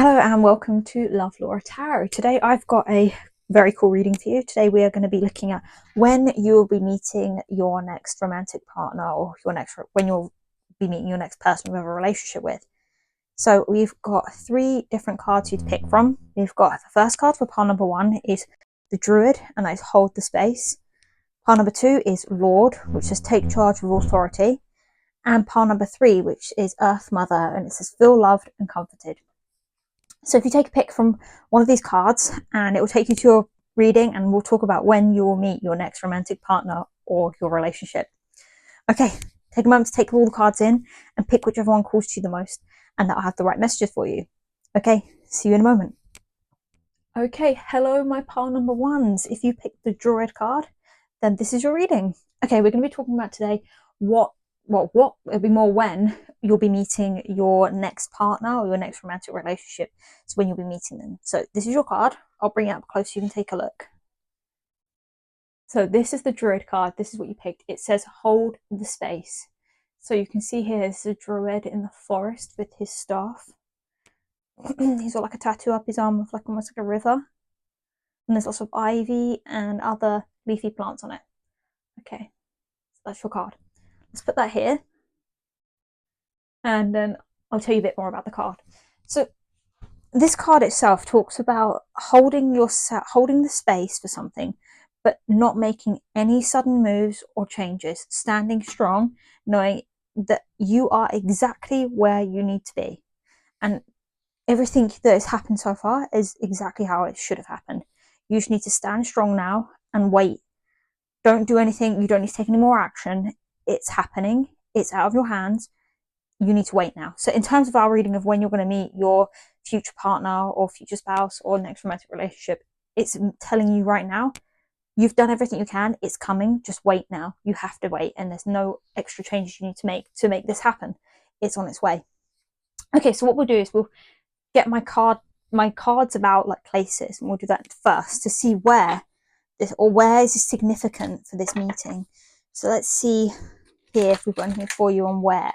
Hello and welcome to Love Laura Tarot. Today I've got a very cool reading for you. Today we are going to be looking at when you will be meeting your next romantic partner, or when you'll be meeting your next person you have a relationship with. So we've got 3 different cards you to pick from. We've got the first card for pile number 1 is the Druid, and that is hold the space. Pile number 2 is Lord, which says take charge of authority. And pile number 3, which is Earth Mother, and it says feel loved and comforted. So if you take a pick from one of these cards, and it will take you to your reading, and we'll talk about when you will meet your next romantic partner or your relationship. Okay, take a moment to take all the cards in and pick whichever one calls to you the most, and that'll have the right messages for you. Okay, see you in a moment. Okay, hello my pile number 1s. If you picked the Druid card, then this is your reading. Okay, we're going to be talking about today it'll be more when you'll be meeting your next partner or your next romantic relationship. So when you'll be meeting them. So this is your card. I'll bring it up close so you can take a look. So this is the Druid card. This is what you picked. It says hold the space. So you can see here there's a Druid in the forest with his staff. He's got like a tattoo up his arm with like almost like a river. And there's lots of ivy and other leafy plants on it. Okay, so that's your card. Let's put that here, and then I'll tell you a bit more about the card. So this card itself talks about holding the space for something, but not making any sudden moves or changes, standing strong, knowing that you are exactly where you need to be. And everything that has happened so far is exactly how it should have happened. You just need to stand strong now and wait. Don't do anything. You don't need to take any more action. It's happening. It's out of your hands. You need to wait now. So in terms of our reading of when you're going to meet your future partner or future spouse or next romantic relationship, it's telling you right now, you've done everything you can. It's coming. Just wait now. You have to wait. And there's no extra changes you need to make this happen. It's on its way. Okay, so what we'll do is we'll get my cards about like places, and we'll do that first to see where is this significant for this meeting. So let's see here if we've got anything for you on where.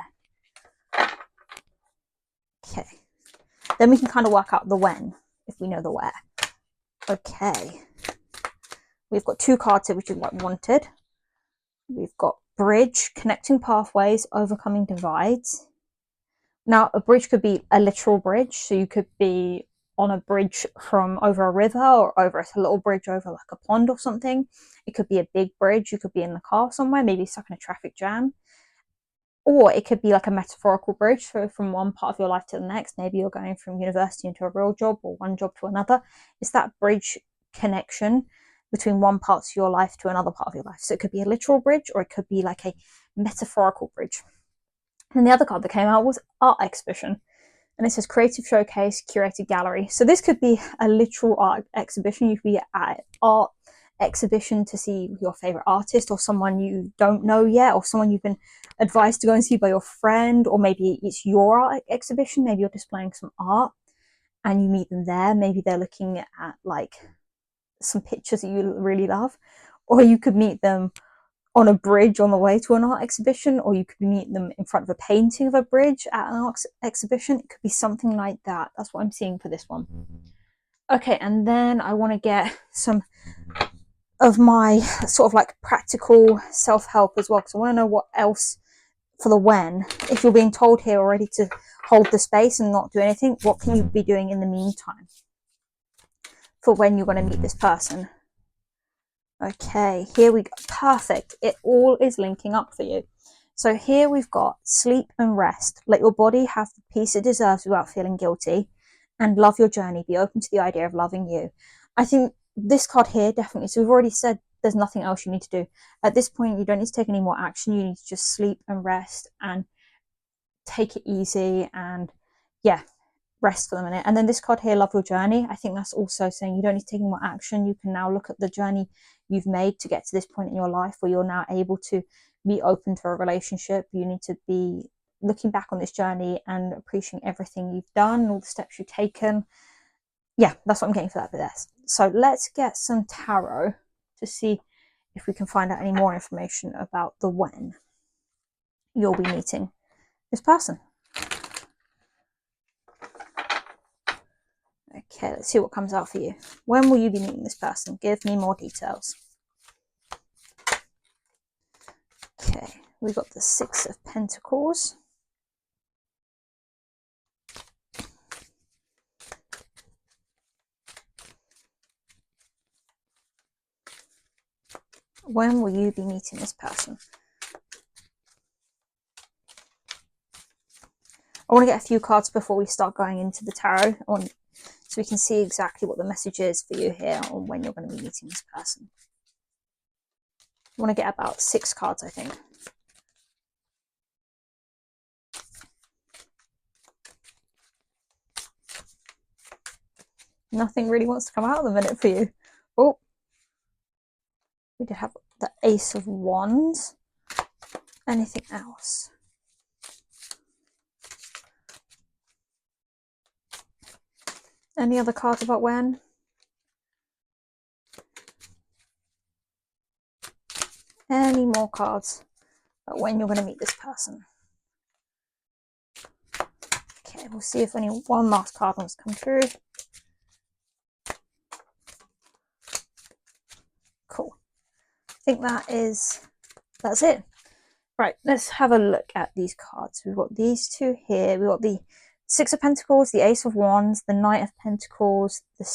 Okay, then we can kind of work out the when if we know the where. Okay, we've got 2 cards here which is what wanted. We've got bridge, connecting pathways, overcoming divides. Now a bridge could be a literal bridge, so you could be on a bridge from over a river, or over a little bridge over like a pond or something. It could be a big bridge. You could be in the car somewhere, maybe stuck in a traffic jam. Or it could be like a metaphorical bridge, so from one part of your life to the next. Maybe you're going from university into a real job, or one job to another. It's that bridge connection between one part of your life to another part of your life. So it could be a literal bridge, or it could be like a metaphorical bridge. And the other card that came out was art exhibition. And it says creative showcase, curated gallery. So this could be a literal art exhibition. You could be at art exhibition to see your favorite artist, or someone you don't know yet, or someone you've been advised to go and see by your friend, or maybe it's your art exhibition. Maybe you're displaying some art and you meet them there. Maybe they're looking at like some pictures that you really love, or you could meet them on a bridge on the way to an art exhibition, or you could meet them in front of a painting of a bridge at an art exhibition. It could be something like that. That's what I'm seeing for this one. Okay, and then I want to get some of my sort of like practical self-help as well, because I want to know what else for the when. If you're being told here already to hold the space and not do anything, what can you be doing in the meantime for when you're going to meet this person? Okay, here we go. Perfect. It all is linking up for you. So here we've got sleep and rest. Let your body have the peace it deserves without feeling guilty, and love your journey. Be open to the idea of loving you. I think this card here definitely, so we've already said there's nothing else you need to do. At this point, you don't need to take any more action. You need to just sleep and rest and take it easy, and yeah, rest for the minute. And then this card here, love your journey. I think that's also saying you don't need to take any more action. You can now look at the journey you've made to get to this point in your life where you're now able to be open to a relationship. You need to be looking back on this journey and appreciating everything you've done, all the steps you've taken. Yeah, that's what I'm getting for that bit. So let's get some tarot to see if we can find out any more information about the when you'll be meeting this person. Okay, let's see what comes out for you. When will you be meeting this person? Give me more details. Okay, we've got the Six of Pentacles. When will you be meeting this person? I want to get a few cards before we start going into the tarot, so we can see exactly what the message is for you here on when you're going to be meeting this person. I want to get about 6 cards, I think. Nothing really wants to come out at the minute for you. Oh, we did have the Ace of Wands. Anything else? Any other cards about when? Any more cards about when you're going to meet this person? Okay, we'll see if only one last card wants to come through. Cool. I think that's it. Right, let's have a look at these cards. We've got these two here. We've got the Six of Pentacles, the Ace of Wands, the Knight of Pentacles, the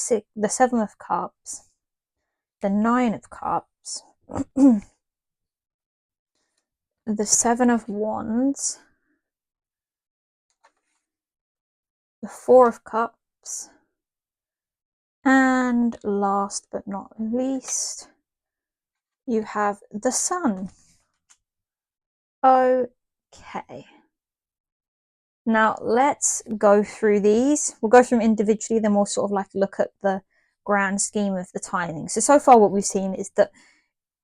Seven of Cups, the Nine of Cups, the Seven of Wands, the Four of Cups, and last but not least, you have the Sun. Okay. Now let's go through these. We'll go through them individually, then we'll sort of like look at the grand scheme of the timing. So far what we've seen is that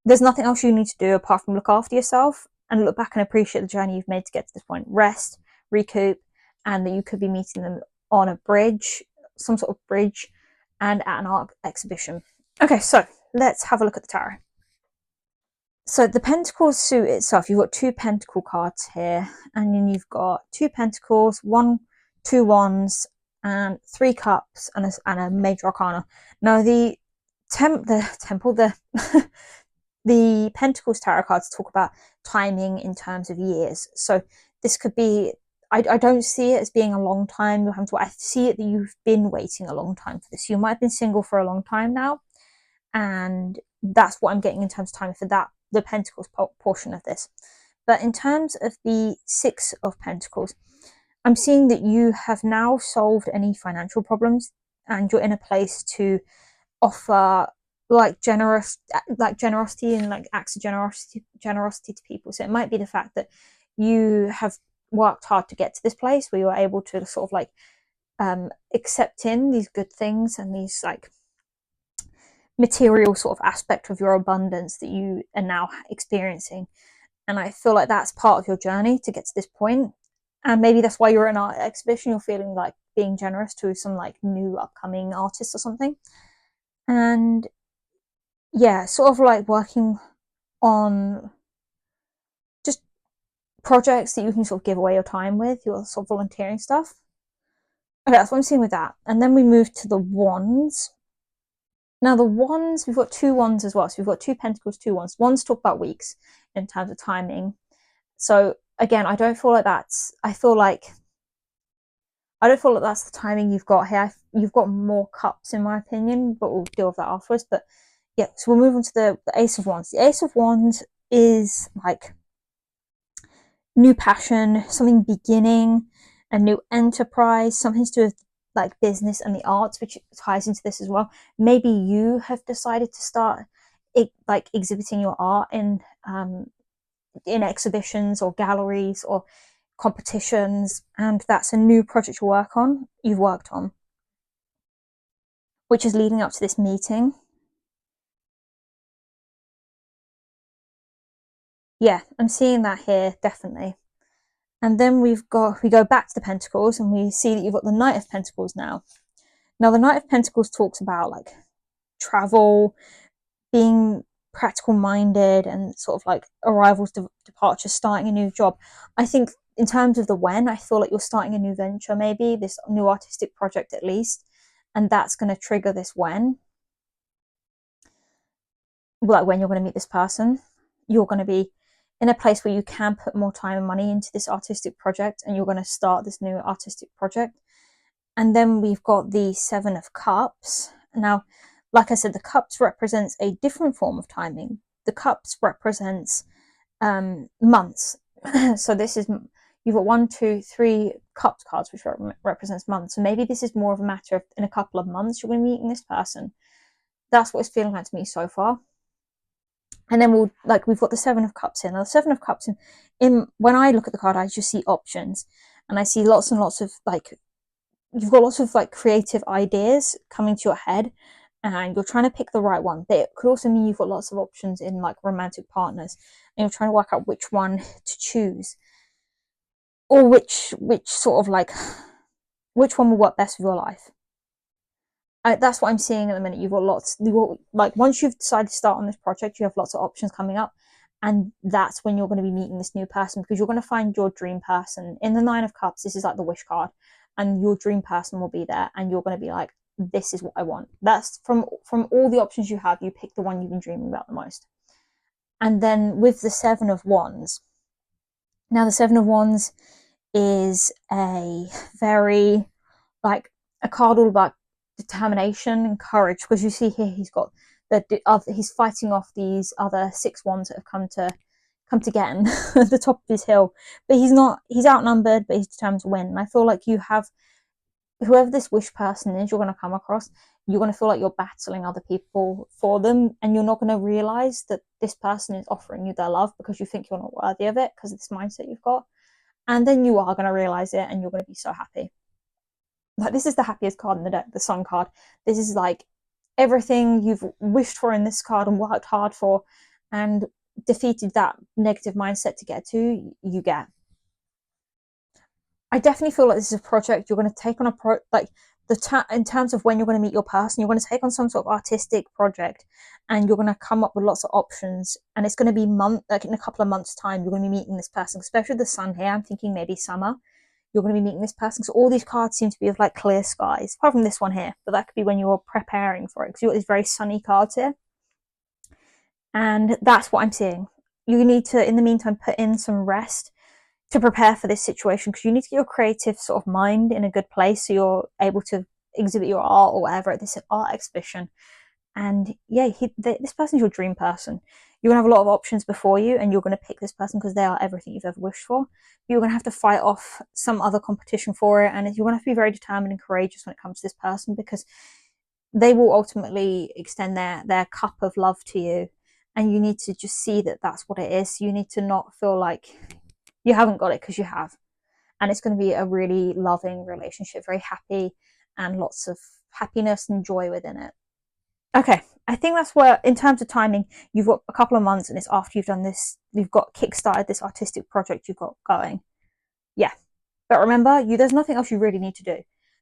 there's nothing else you need to do apart from look after yourself and look back and appreciate the journey you've made to get to this point. Rest, recoup, and that you could be meeting them on a bridge, some sort of bridge, and at an art exhibition. Okay, so let's have a look at the tarot. So the Pentacles suit itself, you've got 2 Pentacle cards here, and then you've got 2 Pentacles, 2 Wands, and 3 Cups, and a Major Arcana. Now the the Pentacles tarot cards talk about timing in terms of years. So this could be, I don't see it as being a long time. I see it that you've been waiting a long time for this. You might have been single for a long time now, and that's what I'm getting in terms of timing for that, the Pentacles portion of this. But in terms of the Six of Pentacles, I'm seeing that you have now solved any financial problems, and you're in a place to offer generosity and like acts of generosity to people. So it might be the fact that you have worked hard to get to this place where you're able to sort of like accept in these good things and these like material sort of aspect of your abundance that you are now experiencing. And I feel like that's part of your journey to get to this point. And maybe that's why you're in an art exhibition, you're feeling like being generous to some like new upcoming artists or something. And yeah, sort of like working on just projects that you can sort of give away your time with, your sort of volunteering stuff. Okay, that's what I'm seeing with that. And then we move to the Wands. Now the Wands, we've got 2 Wands as well. So we've got 2 Pentacles, 2 Wands. Wands talk about weeks in terms of timing. So again, I don't feel like that's the timing you've got here. You've got more cups in my opinion, but we'll deal with that afterwards. But yeah, so we'll move on to the Ace of Wands. The Ace of Wands is like new passion, something beginning, a new enterprise, something to do with like business and the arts, which ties into this as well. Maybe you have decided to start exhibiting your art in exhibitions or galleries or competitions, and that's a new project you've worked on, which is leading up to this meeting. Yeah, I'm seeing that here, definitely. And then we go back to the Pentacles and we see that you've got the Knight of Pentacles now. Now the Knight of Pentacles talks about like travel, being practical minded, and sort of like arrivals, departures, starting a new job. I think in terms of the when, I feel like you're starting a new venture, maybe this new artistic project at least. and that's going to trigger this when. Like when you're going to meet this person, you're going to be in a place where you can put more time and money into this artistic project, and you're going to start this new artistic project. And then we've got the Seven of Cups. Now, like I said, the cups represents a different form of timing. The cups represents months. So this is, you've got 1, 2, 3 cups cards, which represents months. So maybe this is more of a matter of in a couple of months you're going to be meeting this person. That's what it's feeling like to me so far. And then we've got the Seven of Cups in. Now, the Seven of Cups in when I look at the card, I just see options, and I see lots and lots of you've got lots of creative ideas coming to your head, and you're trying to pick the right one. But it could also mean you've got lots of options in romantic partners, and you're trying to work out which one to choose, or which sort of which one will work best for your life. That's what I'm seeing at the minute. You've got lots. Once you've decided to start on this project, you have lots of options coming up, and that's when you're going to be meeting this new person, because you're going to find your dream person. In the Nine of Cups, this is like the wish card, and your dream person will be there, and you're going to be like, this is what I want. That's from all the options you have, you pick the one you've been dreaming about the most. And then with the Seven of Wands, now the Seven of Wands is a very a card all about determination and courage, because you see here he's got he's fighting off these other 6 wands that have come to get him at the top of his hill, but he's outnumbered, but he's determined to win. And I feel like you have, whoever this wish person is you're going to come across, you're going to feel like you're battling other people for them, and you're not going to realize that this person is offering you their love because you think you're not worthy of it because of this mindset you've got. And then you are going to realize it, and you're going to be so happy. This is the happiest card in the deck, the Sun card. This is everything you've wished for in this card and worked hard for and defeated that negative mindset to get to, you get. I definitely feel like this is a project you're going to take on in terms of when you're going to meet your person, you're going to take on some sort of artistic project, and you're going to come up with lots of options, and it's going to be in a couple of months' time you're going to be meeting this person, especially the Sun here. I'm thinking maybe summer you're going to be meeting this person. So all these cards seem to be of clear skies, apart from this one here, but that could be when you're preparing for it, because you've got these very sunny cards here. And that's what I'm seeing. You need to, in the meantime, put in some rest to prepare for this situation, because you need to get your creative sort of mind in a good place so you're able to exhibit your art or whatever at this art exhibition. And yeah, this person's your dream person. You're going to have a lot of options before you, and you're going to pick this person because they are everything you've ever wished for. But you're going to have to fight off some other competition for it, and you're going to have to be very determined and courageous when it comes to this person, because they will ultimately extend their cup of love to you, and you need to just see that that's what it is. You need to not feel like you haven't got it, because you have. And it's going to be a really loving relationship, very happy, and lots of happiness and joy within it. Okay, I think that's where, in terms of timing, you've got a couple of months, and it's after you've done this, you've got kickstarted this artistic project you've got going. Yeah, but remember, there's nothing else you really need to do.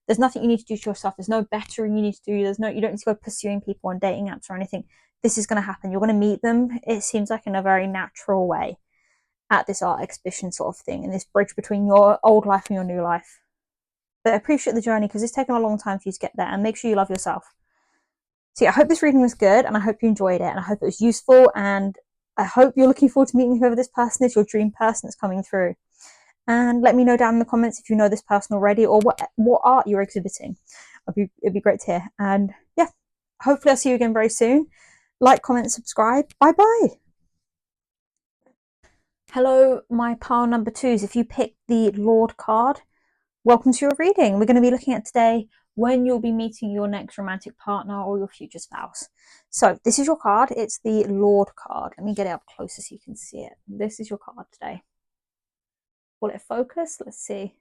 There's nothing you need to do to yourself. There's no bettering you need to do. You don't need to go pursuing people on dating apps or anything. This is going to happen. You're going to meet them, it seems like, in a very natural way at this art exhibition sort of thing, in this bridge between your old life and your new life. But I appreciate the journey, because it's taken a long time for you to get there, and make sure you love yourself. So yeah, I hope this reading was good, and I hope you enjoyed it, and I hope it was useful, and I hope you're looking forward to meeting whoever this person is, your dream person that's coming through. And let me know down in the comments if you know this person already, or what art you're exhibiting. It'd be great to hear. And yeah, hopefully I'll see you again very soon. Like, comment, subscribe. Bye bye. Hello, my pile number 2s. If you picked the Lord card, welcome to your reading. We're going to be looking at today when you'll be meeting your next romantic partner or your future spouse. So this is your card. It's the Lord card. Let me get it up closer so you can see it. This is your card today. Will it focus? Let's see.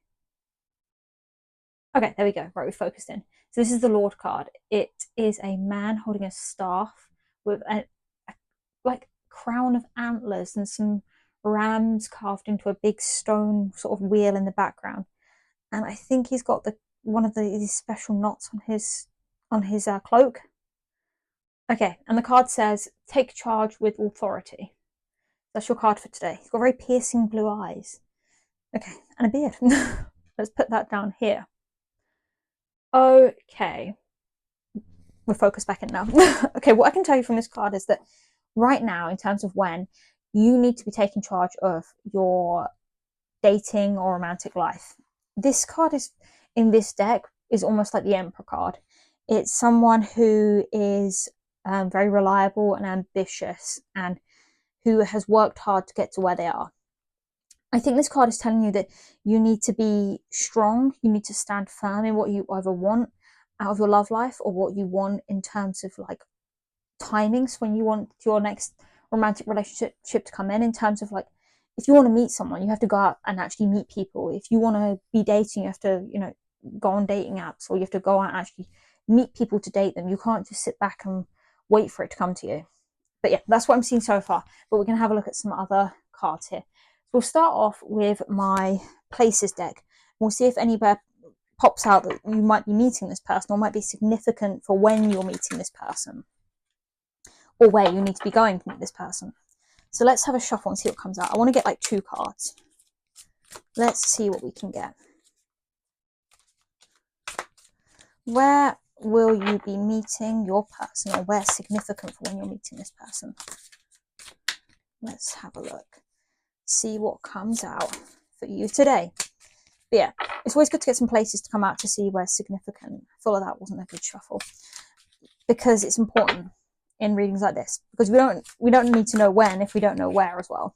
Okay, there we go. Right, we focused in. So this is the Lord card. It is a man holding a staff with a crown of antlers and some rams carved into a big stone sort of wheel in the background. And I think he's got one of these special knots on his cloak. Okay, and the card says, take charge with authority. That's your card for today. He's got very piercing blue eyes. Okay, and a beard. Let's put that down here. Okay, we're focused back in now. Okay, what I can tell you from this card is that right now, in terms of when, you need to be taking charge of your dating or romantic life. This card is in this deck is almost like the Emperor card. It's someone who is very reliable and ambitious and who has worked hard to get to where they are. I think this card is telling you that you need to be strong, you need to stand firm in what you either want out of your love life or what you want in terms of like timings when you want your next romantic relationship to come in terms of like, if you want to meet someone, you have to go out and actually meet people. If you want to be dating, you have to, go on dating apps, or you have to go out and actually meet people to date them. You can't just sit back and wait for it to come to you. But yeah, that's what I'm seeing so far. But we're going to have a look at some other cards here. So we'll start off with my Places deck. We'll see if anywhere pops out that you might be meeting this person or might be significant for when you're meeting this person or where you need to be going to meet this person. So let's have a shuffle and see what comes out. I want to get like 2 cards. Let's see what we can get. Where will you be meeting your person, or where's significant for when you're meeting this person? Let's have a look. See what comes out for you today. But yeah, it's always good to get some places to come out to see where's significant. I feel like that wasn't a good shuffle, because it's important in readings like this, because we don't need to know when if we don't know where as well.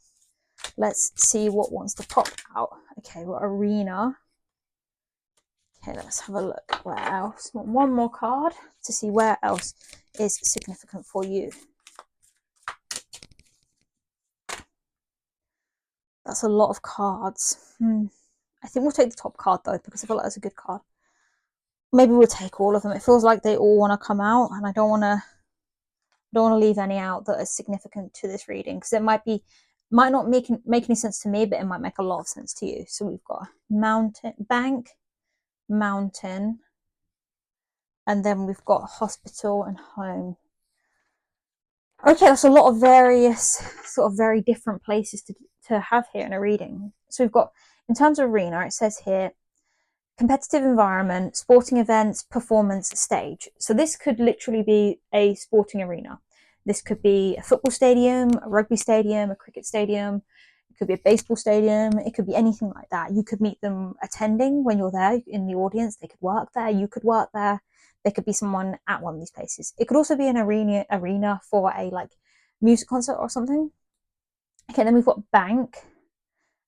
Let's see what wants to pop out. Okay, we've got Arena. Okay, let's have a look. Where else? One more card to see where else is significant for you. That's a lot of cards. I think we'll take the top card though, because I feel like that's a good card. Maybe we'll take all of them. It feels like they all want to come out, and I don't want to leave any out that is significant to this reading, because it might not make any sense to me, but it might make a lot of sense to you. So we've got mountain, bank, mountain, and then we've got hospital and home. Okay, that's a lot of various sort of very different places to have here in a reading. So we've got, in terms of arena, it says here, competitive environment, sporting events, performance stage. So this could literally be a sporting arena. This could be a football stadium, a rugby stadium, a cricket stadium. It could be a baseball stadium. It could be anything like that. You could meet them attending when you're there in the audience. They could work there. You could work there. There could be someone at one of these places. It could also be an arena for a like music concert or something. Okay, then we've got bank,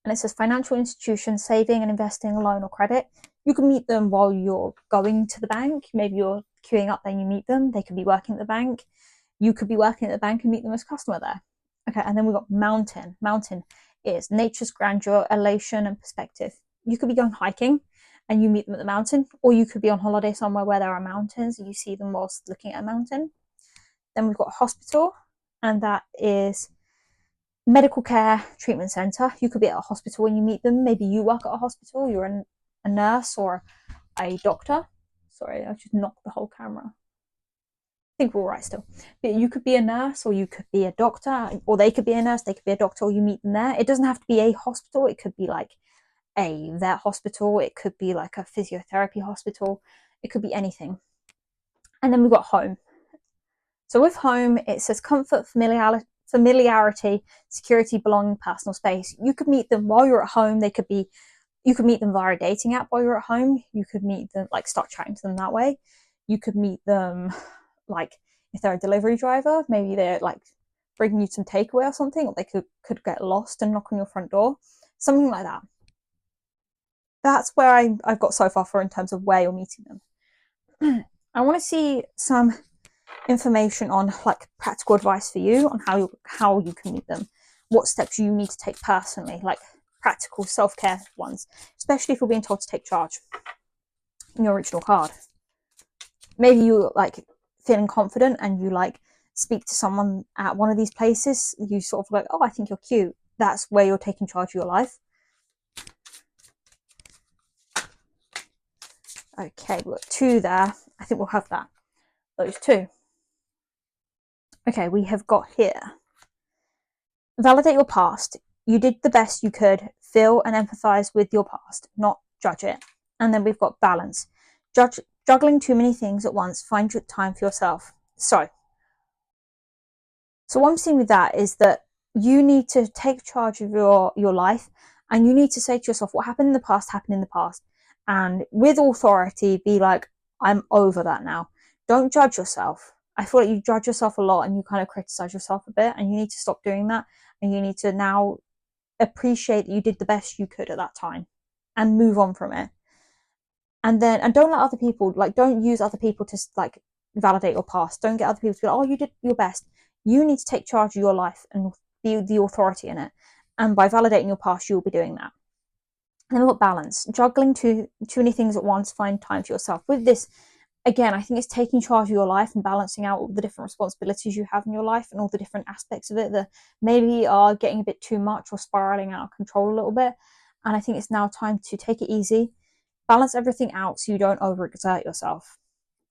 and it says financial institution, saving and investing, loan or credit. You can meet them while you're going to the bank. Maybe you're queuing up, then you meet them. They could be working at the bank. You could be working at the bank and meet them as a customer there. Okay, and then we've got mountain. Mountain is nature's grandeur, elation and perspective. You could be going hiking and you meet them at the mountain, or you could be on holiday somewhere where there are mountains and you see them whilst looking at a mountain. Then we've got hospital, and that is medical care treatment center. You could be at a hospital when you meet them. Maybe you work at a hospital, you're a nurse or a doctor. Sorry, I just knocked the whole camera. I think we're all right still. But you could be a nurse, or you could be a doctor, or they could be a nurse, they could be a doctor, or you meet them there. It doesn't have to be a hospital. It could be like a vet hospital. It could be like a physiotherapy hospital. It could be anything. And then we've got home. So with home, it says comfort, familiarity, security, belonging, personal space. You could meet them while you're at home. You could meet them via a dating app while you're at home. You could meet them, like start chatting to them that way. You could meet them, like if they're a delivery driver, maybe they're like bringing you some takeaway or something, or they could get lost and knock on your front door, something like that. That's where I've got so far for in terms of where you're meeting them. I want to see some information on like practical advice for you on how you can meet them, what steps you need to take personally, like practical self-care ones, especially if you're being told to take charge in your original card. Maybe you like feeling confident and you like speak to someone at one of these places, you sort of like, oh, I think you're cute. That's where you're taking charge of your life. Okay, we've got 2 there. I think we'll have those 2. Okay, we have got here, validate your past. You did the best you could. Feel and empathize with your past, not judge it. And then we've got balance. Judge Juggling too many things at once, find your time for yourself. So what I'm seeing with that is that you need to take charge of your life, and you need to say to yourself, what happened in the past happened in the past. And with authority, be like, I'm over that now. Don't judge yourself. I feel like you judge yourself a lot and you kind of criticize yourself a bit, and you need to stop doing that. And you need to now appreciate that you did the best you could at that time and move on from it. And don't let other people, like, don't use other people to like validate your past. Don't get other people to be like, oh, you did your best. You need to take charge of your life and be the authority in it. And by validating your past, you'll be doing that. And then we've got balance. Juggling too many things at once, find time for yourself. With this, again, I think it's taking charge of your life and balancing out all the different responsibilities you have in your life and all the different aspects of it that maybe are getting a bit too much or spiraling out of control a little bit. And I think it's now time to take it easy, balance everything out so you don't overexert yourself.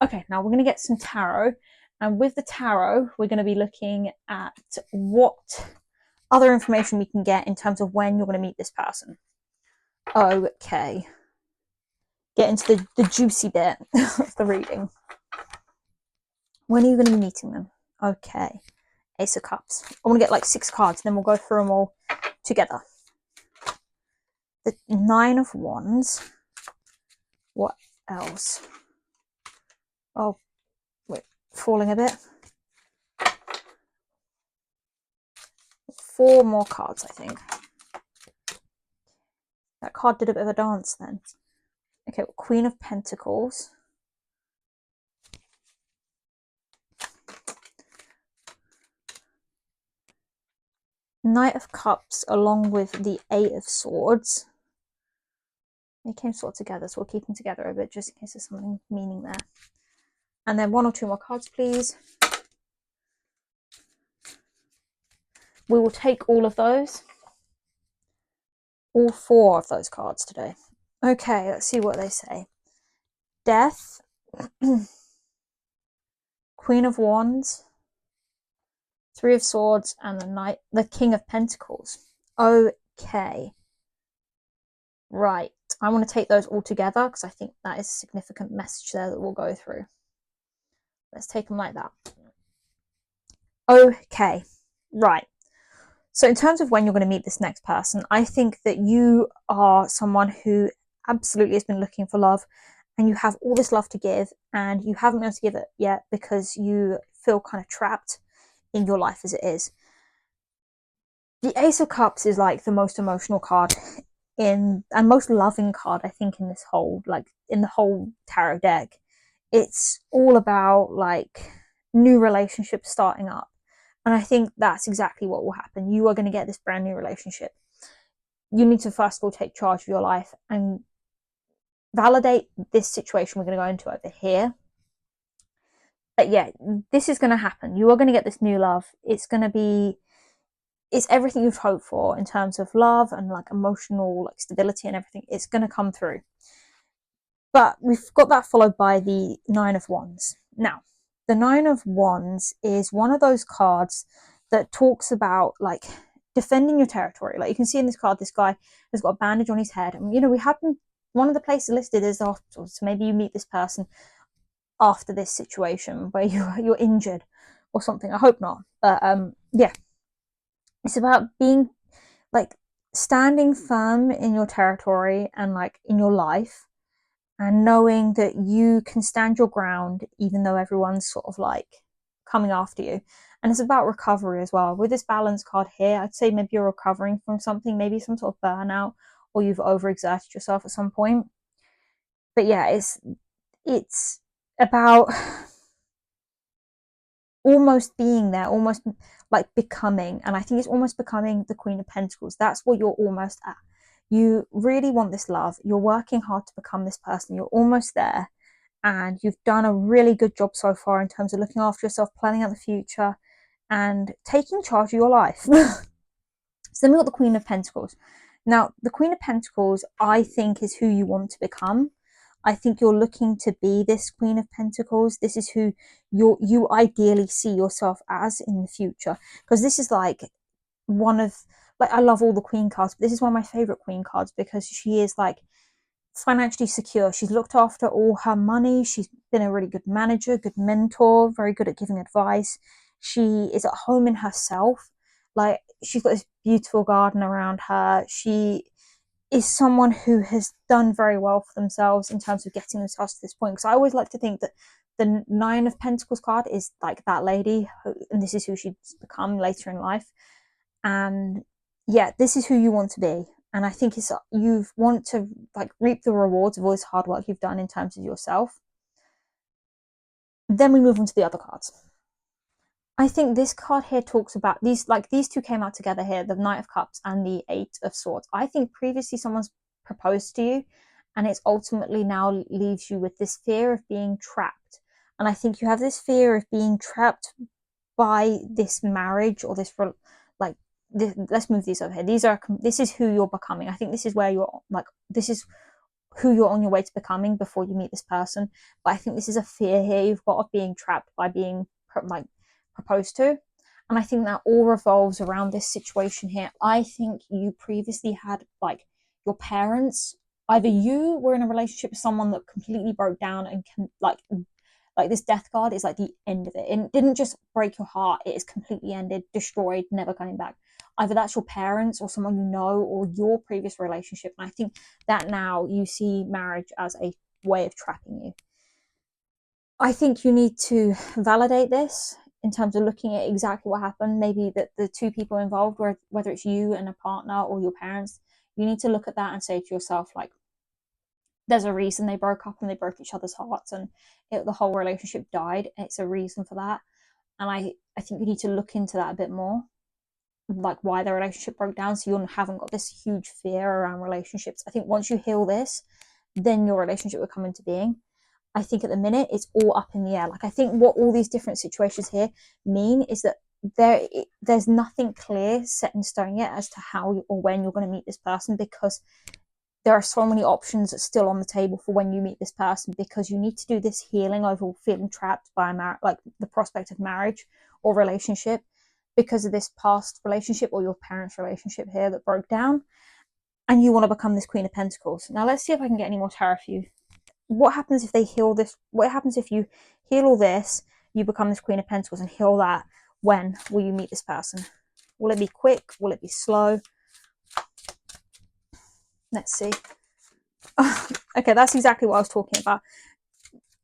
Okay, now we're going to get some tarot. And with the tarot, we're going to be looking at what other information we can get in terms of when you're going to meet this person. Okay. Get into the juicy bit of the reading. When are you going to be meeting them? Okay. Ace of Cups. I want to get like 6 cards, and then we'll go through them all together. The 9 of Wands. What else? Oh, wait, falling a bit. 4 more cards, I think. That card did a bit of a dance then. Okay, well, Queen of Pentacles. Knight of Cups along with the 8 of Swords. They came sort of together, so we'll keep them together a bit just in case there's something meaning there. And then 1 or 2 more cards, please. We will take all of those. All 4 of those cards today. Okay, let's see what they say. Death. Queen of Wands. 3 of Swords and the King of Pentacles. Okay. Right. I want to take those all together because I think that is a significant message there that we'll go through. Let's take them like that. Okay. Right. So in terms of when you're going to meet this next person, I think that you are someone who absolutely has been looking for love, and you have all this love to give, and you haven't been able to give it yet because you feel kind of trapped in your life as it is. The Ace of Cups is like the most emotional card and most loving card, I think, in this whole, like, in the whole tarot deck. It's all about like new relationships starting up. And I think that's exactly what will happen. You are going to get this brand new relationship. You need to first of all take charge of your life and validate this situation we're going to go into over here. But yeah, this is going to happen. You are going to get this new love. It's everything you've hoped for in terms of love and like emotional like stability and everything. It's going to come through. But we've got that followed by the 9 of Wands. Now, the 9 of Wands is one of those cards that talks about like defending your territory. Like you can see in this card, this guy has got a bandage on his head. And, you know, one of the places listed is the hospital. So maybe you meet this person after this situation where you're injured or something. I hope not. But yeah, it's about being like standing firm in your territory and like in your life, and knowing that you can stand your ground even though everyone's sort of like coming after you. And it's about recovery as well. With this balance card here, I'd say maybe you're recovering from something, maybe some sort of burnout, or you've overexerted yourself at some point. But yeah, it's about almost being there, almost like becoming. And I think it's almost becoming the Queen of Pentacles. That's what you're almost at. You really want this love. You're working hard to become this person. You're almost there. And you've done a really good job so far in terms of looking after yourself, planning out the future, and taking charge of your life. So then we've got the Queen of Pentacles. Now, the Queen of Pentacles, I think, is who you want to become. I think you're looking to be this Queen of Pentacles. This is who you ideally see yourself as in the future. Because this is like one of, like, I love all the Queen cards, but this is one of my favorite Queen cards because she is like financially secure. She's looked after all her money. She's been a really good manager, good mentor, very good at giving advice. She is at home in herself. Like, she's got this beautiful garden around her. She is someone who has done very well for themselves in terms of getting themselves to this point. Because I always like to think that the Nine of Pentacles card is like that lady, and this is who she's become later in life. And yeah, this is who you want to be. And I think it's you want to like reap the rewards of all this hard work you've done in terms of yourself. Then we move on to the other cards. I think this card here talks about these, like these two came out together here, the Knight of Cups and the Eight of Swords. I think previously someone's proposed to you, and it's ultimately now leaves you with this fear of being trapped. And I think you have this fear of being trapped by this marriage or this, like, let's move these over here. This is who you're becoming. I think this is where you're like, this is who you're on your way to becoming before you meet this person. But I think this is a fear here you've got of being trapped by being like proposed to. And I think that all revolves around this situation here. I think you previously had like your parents, either you were in a relationship with someone that completely broke down and can like this death card is like the end of it. It didn't just break your heart, it is completely ended, destroyed, never coming back. Either that's your parents or someone you know or your previous relationship. And I think that now you see marriage as a way of trapping you. I think you need to validate this in terms of looking at exactly what happened. Maybe that the two people involved, whether it's you and a partner or your parents, you need to look at that and say to yourself, like, there's a reason they broke up and they broke each other's hearts and the whole relationship died. It's a reason for that. And I think you need to look into that a bit more, like why the relationship broke down, so you haven't got this huge fear around relationships. I think once you heal this, then your relationship will come into being. I think at the minute it's all up in the air. Like, I think what all these different situations here mean is that there's nothing clear set in stone yet as to how or when you're going to meet this person, because there are so many options still on the table for when you meet this person, because you need to do this healing over feeling trapped by like the prospect of marriage or relationship because of this past relationship or your parents' relationship here that broke down, and you want to become this Queen of Pentacles. Now let's see if I can get any more tarot for you. What happens if they heal this? What happens if you heal all this, you become this Queen of Pentacles and heal that? When will you meet this person? Will it be quick? Will it be slow? Let's see. Okay, that's exactly what I was talking about.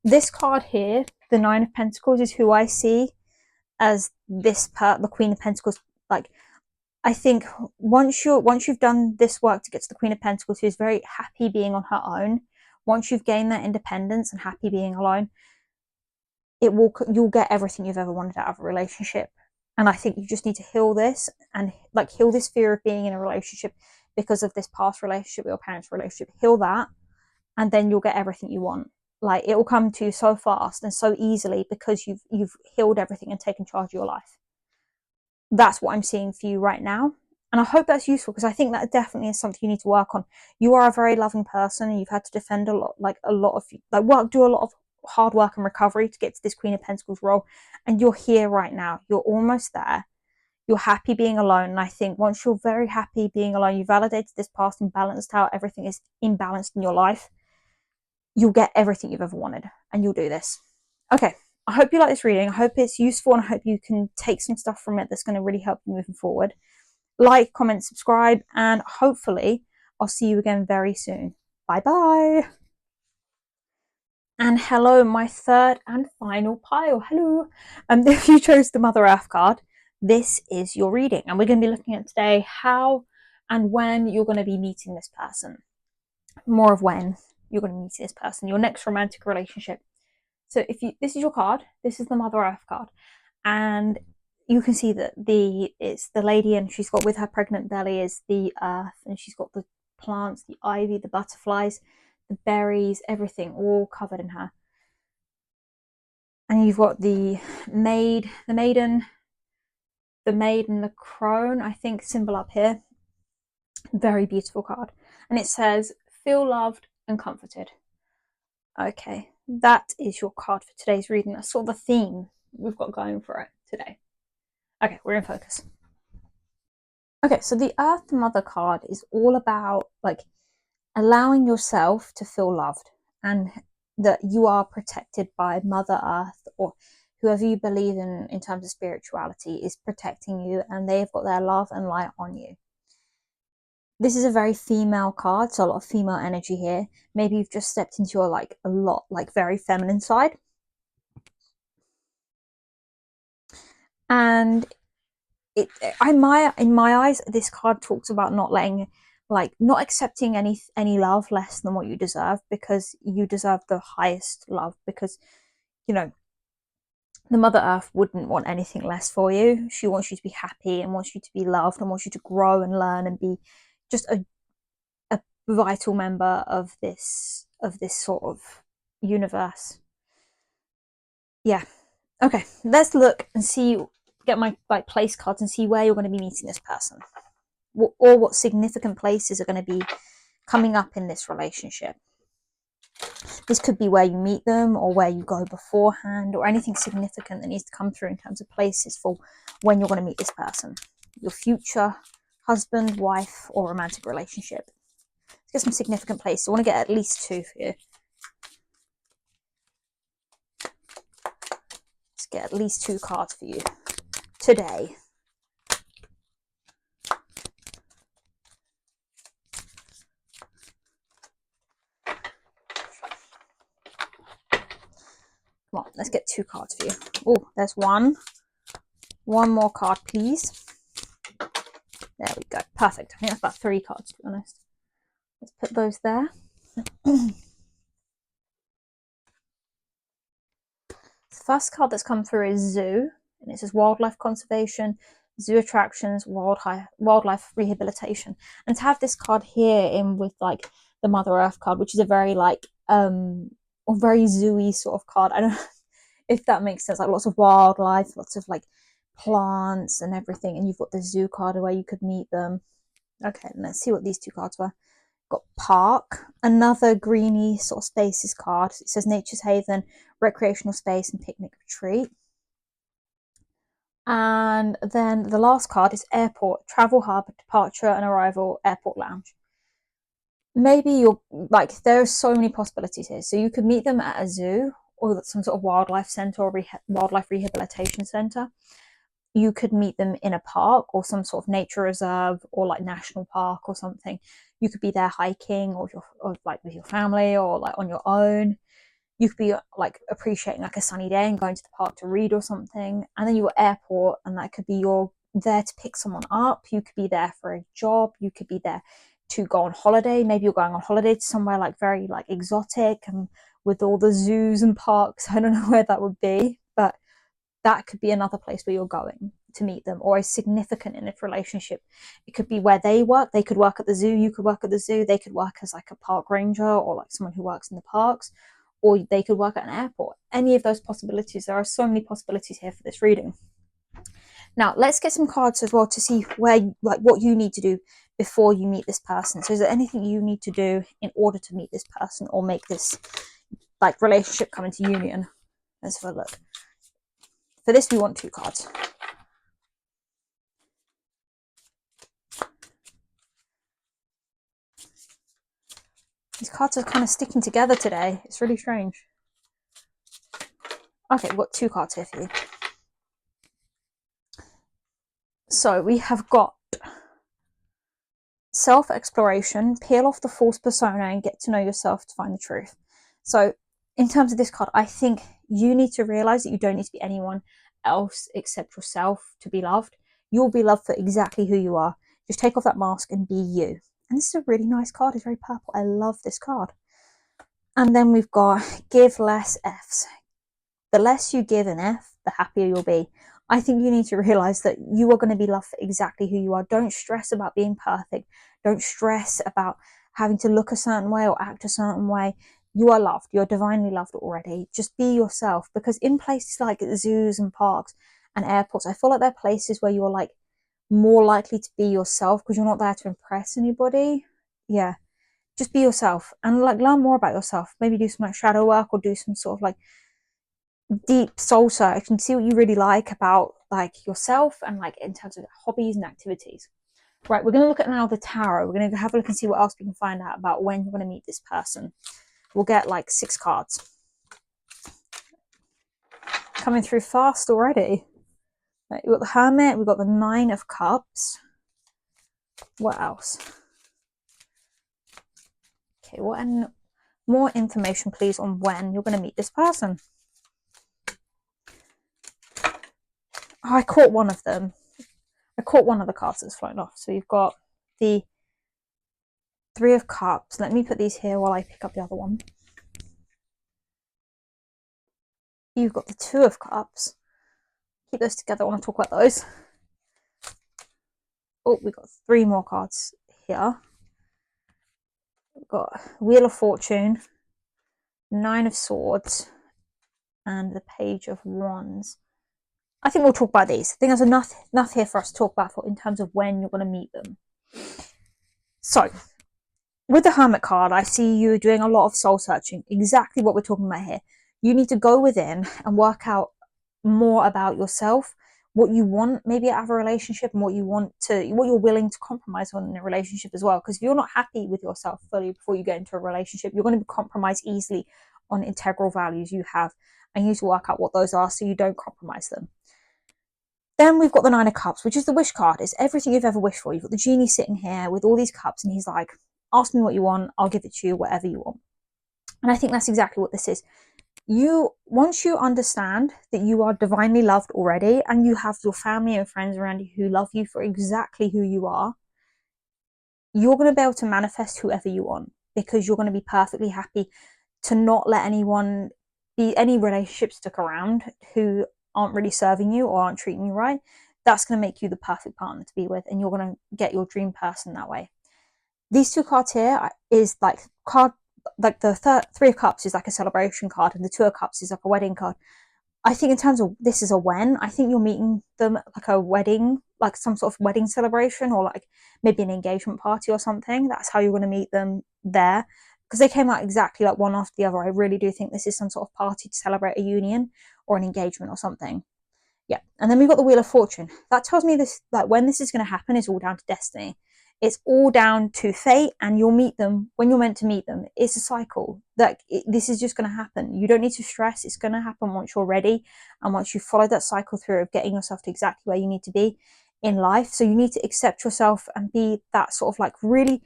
This card here, the Nine of Pentacles, is who I see as the Queen of Pentacles. Like, I think once you've done this work to get to the Queen of Pentacles, who's very happy being on her own, once you've gained that independence and happy being alone, you'll get everything you've ever wanted out of a relationship. And I think you just need to heal this and like heal this fear of being in a relationship because of this past relationship, your parents' relationship. Heal that, and then you'll get everything you want. Like, it will come to you so fast and so easily because you've healed everything and taken charge of your life. That's what I'm seeing for you right now. And I hope that's useful, because I think that definitely is something you need to work on. You are a very loving person and you've had to defend do a lot of hard work and recovery to get to this Queen of Pentacles role. And you're here right now. You're almost there. You're happy being alone. And I think once you're very happy being alone, you validated this past and balanced out everything is imbalanced in your life, you'll get everything you've ever wanted, and you'll do this. Okay, I hope you like this reading. I hope it's useful, and I hope you can take some stuff from it that's going to really help you moving forward. Like, comment, subscribe, and hopefully I'll see you again very soon. Bye bye. And hello, my third and final pile. Hello. If you chose the Mother Earth card, this is your reading, and we're going to be looking at today how and when you're going to be meeting this person. More of when you're going to meet this person, your next romantic relationship. So this is your card, this is the Mother Earth card, and you can see that it's the lady, and she's got with her pregnant belly is the earth, and she's got the plants, the ivy, the butterflies, the berries, everything all covered in her. And you've got the maiden, the crone, I think, symbol up here. Very beautiful card. And it says, feel loved and comforted. Okay, that is your card for today's reading. That's sort of the theme we've got going for it today. Okay, we're in focus. Okay, so the Earth Mother card is all about like allowing yourself to feel loved and that you are protected by Mother Earth, or whoever you believe in terms of spirituality is protecting you, and they've got their love and light on you. This is a very female card, so a lot of female energy here. Maybe you've just stepped into your very feminine side. And in my eyes, this card talks about not accepting any love less than what you deserve, because you deserve the highest love, because the Mother Earth wouldn't want anything less for you. She wants you to be happy and wants you to be loved and wants you to grow and learn and be just a vital member of this sort of universe. Yeah. Okay, let's look and see, get my place cards and see where you're going to be meeting this person, or what significant places are going to be coming up in this relationship. This could be where you meet them or where you go beforehand, or anything significant that needs to come through in terms of places for when you're going to meet this person, your future husband, wife, or romantic relationship. Let's get some significant places. I want to get at least 2 for you. Let's get at least 2 cards for you today. Come on, let's get 2 cards for you. Oh, there's one. One more card, please. There we go. Perfect. I think that's about 3 cards, to be honest. Let's put those there. The first card that's come through is Zoo, and it says wildlife conservation, zoo attractions, wildlife rehabilitation. And to have this card here in with the Mother Earth card, which is a very very zooey sort of card. I don't know if that makes sense. Lots of wildlife, lots of plants and everything. And you've got the zoo card where you could meet them. Okay, let's see what these 2 cards were. Got park, another greeny sort of spaces card. It says nature's haven, recreational space, and picnic retreat. And then the last card is airport, travel hub, departure and arrival, airport lounge. Maybe you're there are so many possibilities here. So you could meet them at a zoo or some sort of wildlife center or wildlife rehabilitation center. You could meet them in a park or some sort of nature reserve or national park or something. You could be there hiking or with your family or on your own. You could be appreciating a sunny day and going to the park to read or something. And then you're at airport, and that could be you're there to pick someone up. You could be there for a job. You could be there to go on holiday. Maybe you're going on holiday to somewhere very exotic and with all the zoos and parks. I don't know where that would be, but that could be another place where you're going to meet them, or is significant in a relationship. It could be where they work. They could work at the zoo. You could work at the zoo. They could work as a park ranger or someone who works in the parks, or they could work at an airport. Any of those possibilities. There are so many possibilities here for this reading. Now, let's get some cards as well to see where what you need to do before you meet this person. So is there anything you need to do in order to meet this person or make this relationship come into union? Let's have a look. For this, we want 2 cards. These cards are kind of sticking together today. It's really strange. Okay, we've got 2 cards here for you. So we have got self-exploration, peel off the false persona and get to know yourself to find the truth. So in terms of this card, I think you need to realize that you don't need to be anyone else except yourself to be loved. You'll be loved for exactly who you are. Just take off that mask and be you. And this is a really nice card. It's very purple. I love this card. And then we've got give less Fs. The less you give an F, the happier you'll be. I think you need to realize that you are going to be loved for exactly who you are. Don't stress about being perfect. Don't stress about having to look a certain way or act a certain way. You are loved. You're divinely loved already. Just be yourself, because in places like zoos and parks and airports, I feel like they're places where you're more likely to be yourself because you're not there to impress anybody. Yeah. Just be yourself and learn more about yourself. Maybe do some shadow work or do some sort of deep soul search and see what you really like about yourself and in terms of hobbies and activities. Right, we're going to look at now the tarot. We're going to have a look and see what else we can find out about when you're going to meet this person. We'll get like 6 cards. Coming through fast already. Right, we've got the Hermit, we've got the 9 of Cups. What else? Okay, what more information, please, on when you're going to meet this person. Oh, I caught one of them. I caught one of the cards that's flown off. So you've got the 3 of Cups. Let me put these here while I pick up the other one. You've got the 2 of Cups. Keep those together. I want to talk about those. Oh, we've got 3 more cards here. We've got Wheel of Fortune, 9 of Swords, and the Page of Wands. I think we'll talk about these. I think there's enough here for us to talk about in terms of when you're going to meet them. So, with the Hermit card, I see you doing a lot of soul searching. Exactly what we're talking about here. You need to go within and work out more about yourself, what you want maybe out of a relationship, and what you're willing to compromise on in a relationship as well. Because if you're not happy with yourself fully before you get into a relationship, you're going to compromise easily on integral values you have, and you need to work out what those are so you don't compromise them. Then we've got the 9 of Cups, which is the wish card. It's everything you've ever wished for. You've got the genie sitting here with all these cups, and he's like, ask me what you want, I'll give it to you, whatever you want. And I think that's exactly what this is. Once you understand that you are divinely loved already, and you have your family and friends around you who love you for exactly who you are, you're going to be able to manifest whoever you want, because you're going to be perfectly happy to not let any relationships stick around who aren't really serving you or aren't treating you right. That's going to make you the perfect partner to be with, and you're going to get your dream person that way. These 2 cards here is like the 3 of Cups is like a celebration card, and the 2 of Cups is like a wedding card. I think in terms of this is a when, I think you're meeting them like a wedding, like some sort of wedding celebration, or like maybe an engagement party or something. That's how you're going to meet them there, because they came out exactly like one after the other. I really do think this is some sort of party to celebrate a union or an engagement or something. Yeah. And then we've got the Wheel of Fortune. That tells me this, like, when this is going to happen is all down to destiny. It's all down to fate, and you'll meet them when you're meant to meet them. It's a cycle. This is just going to happen. You don't need to stress. It's going to happen once you're ready, and once you follow that cycle through of getting yourself to exactly where you need to be in life. So you need to accept yourself and be that sort of like really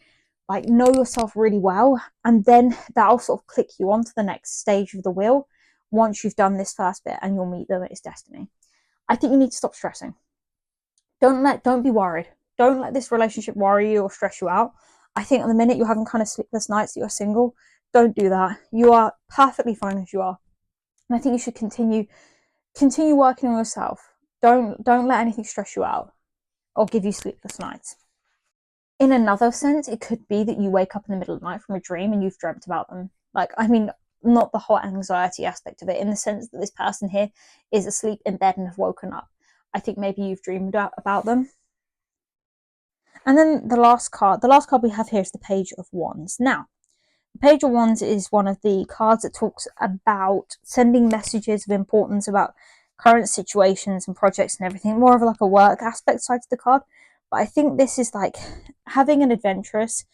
like know yourself really well, and then that'll sort of click you onto the next stage of the wheel once you've done this first bit, and you'll meet them. It's destiny. I think you need to stop stressing. Don't be worried. Don't let this relationship worry you or stress you out. I think at the minute you're having kind of sleepless nights that you're single, don't do that. You are perfectly fine as you are. And I think you should continue working on yourself. Don't let anything stress you out or give you sleepless nights. In another sense, it could be that you wake up in the middle of the night from a dream and you've dreamt about them. Like, I mean, not the whole anxiety aspect of it, in the sense that this person here is asleep in bed and have woken up. I think maybe you've dreamed about them. And then the last card we have here is the Page of Wands. Now, the Page of Wands is one of the cards that talks about sending messages of importance about current situations and projects and everything, more of like a work aspect side to the card. But I think this is like having an adventurous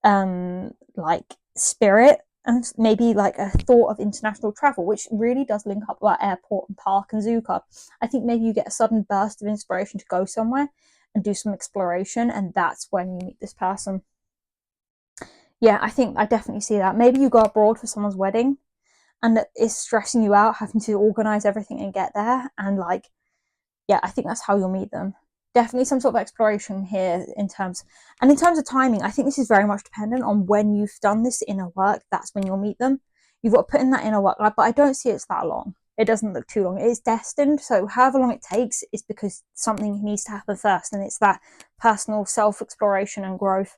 like spirit, and maybe like a thought of international travel, which really does link up with our airport and park and zoo card. I think maybe you get a sudden burst of inspiration to go somewhere and do some exploration, and that's when you meet this person. Yeah, I definitely see that. Maybe you go abroad for someone's wedding, and it's stressing you out having to organize everything and get there, and like, yeah, I think that's how you'll meet them. Definitely some sort of exploration here in terms of timing. I think this is very much dependent on when you've done this inner work. That's when you'll meet them. You've got to put in that inner work, but I don't see it's that long. It doesn't look too long. It is destined, so however long it takes is because something needs to happen first, and it's that personal self-exploration and growth,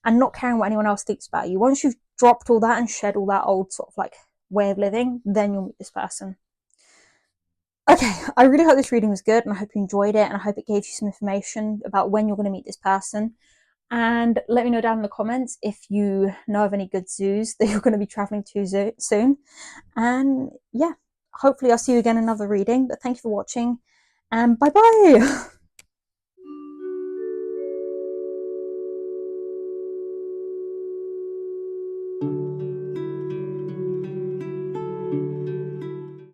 and not caring what anyone else thinks about you. Once you've dropped all that and shed all that old sort of like way of living, then you'll meet this person. Okay, I really hope this reading was good, and I hope you enjoyed it, and I hope it gave you some information about when you're going to meet this person. And let me know down in the comments if you know of any good zoos that you're going to be traveling to soon. And yeah, hopefully I'll see you again in another reading. But thank you for watching, and bye bye.